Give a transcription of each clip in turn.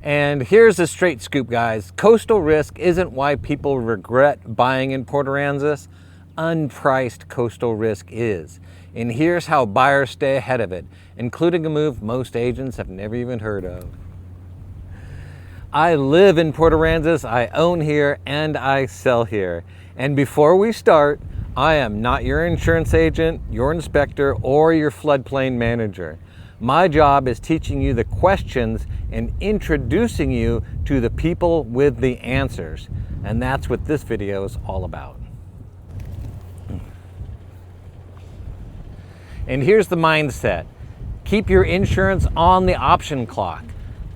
And here's the straight scoop, guys. Coastal risk isn't why people regret buying in Port Aransas. Unpriced coastal risk is. And here's how buyers stay ahead of it, including a move most agents have never even heard of. I live in Port Aransas, I own here, and I sell here. And before we start, I am not your insurance agent, your inspector, or your floodplain manager. My job is teaching you the questions and introducing you to the people with the answers. And that's what this video is all about. And here's the mindset. Keep your insurance on the option clock.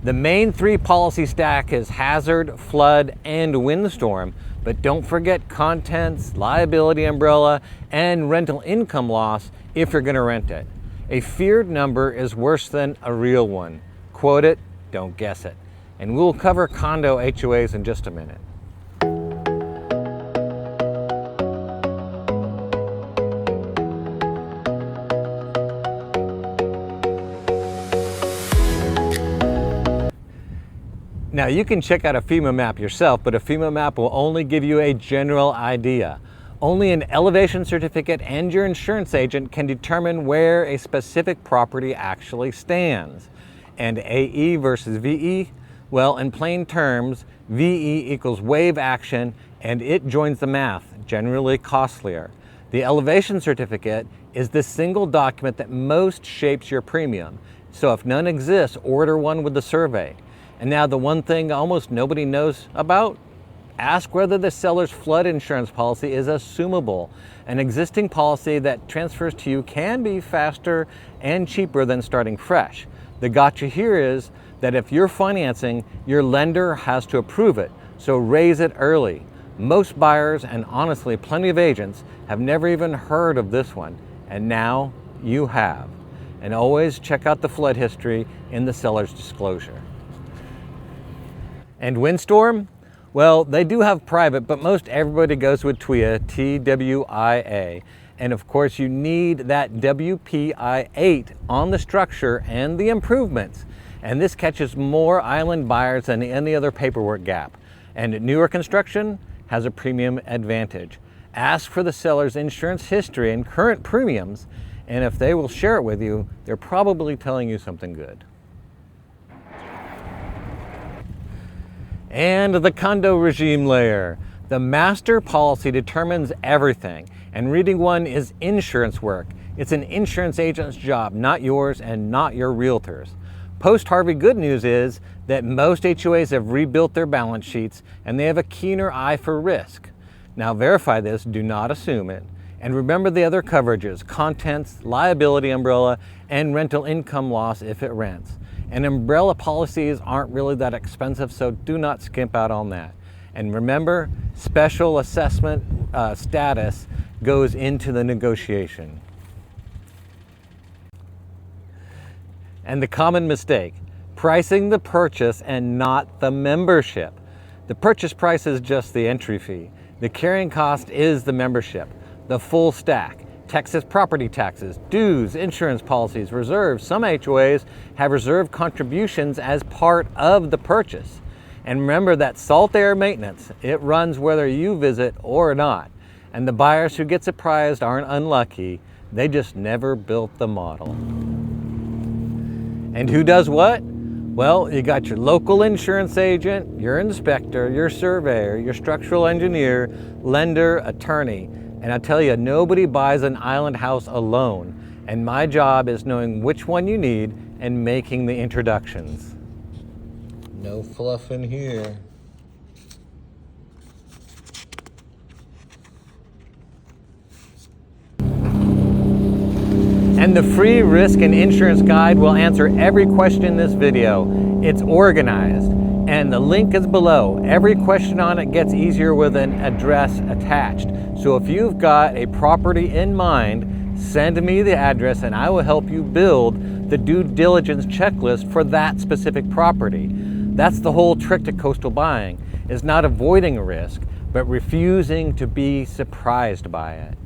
The main three policy stack is hazard, flood, and windstorm, but don't forget contents, liability umbrella, and rental income loss if you're going to rent it. A feared number is worse than a real one. Quote it, don't guess it. And we'll cover condo HOAs in just a minute. Now you can check out a FEMA map yourself, but a FEMA map will only give you a general idea. Only an elevation certificate and your insurance agent can determine where a specific property actually stands. And AE versus VE, well, in plain terms, VE equals wave action and it joins the math, generally costlier. The elevation certificate is the single document that most shapes your premium. So if none exists, order one with the survey. And now the one thing almost nobody knows about? Ask whether the seller's flood insurance policy is assumable. An existing policy that transfers to you can be faster and cheaper than starting fresh. The gotcha here is that if you're financing, your lender has to approve it, so raise it early. Most buyers, and honestly plenty of agents, have never even heard of this one, and now you have. And always check out the flood history in the seller's disclosure. And windstorm? Well, they do have private, but most everybody goes with TWIA, T-W-I-A. And of course you need that WPI-8 on the structure and the improvements. And this catches more island buyers than any other paperwork gap. And newer construction has a premium advantage. Ask for the seller's insurance history and current premiums, and if they will share it with you, they're probably telling you something good. And the condo regime layer. The master policy determines everything, and reading one is insurance work. It's an insurance agent's job, not yours and not your realtor's. Post-Harvey good news is that most HOAs have rebuilt their balance sheets and they have a keener eye for risk. Now verify this, do not assume it. And remember the other coverages, contents, liability umbrella, and rental income loss if it rents. And umbrella policies aren't really that expensive, so do not skimp out on that. And remember, special assessment status goes into the negotiation. And the common mistake, pricing the purchase and not the membership. The purchase price is just the entry fee. The carrying cost is the membership, the full stack. Texas property taxes, dues, insurance policies, reserves. Some HOAs have reserve contributions as part of the purchase. And remember that salt air maintenance, it runs whether you visit or not. And the buyers who get surprised aren't unlucky, they just never built the model. And who does what? Well, you got your local insurance agent, your inspector, your surveyor, your structural engineer, lender, attorney. And I tell you, nobody buys an island house alone. And my job is knowing which one you need and making the introductions. No fluff in here. And the free risk and insurance guide will answer every question in this video. It's organized, and the link is below. Every question on it gets easier with an address attached. So if you've got a property in mind, send me the address and I will help you build the due diligence checklist for that specific property. That's the whole trick to coastal buying, is not avoiding a risk, but refusing to be surprised by it.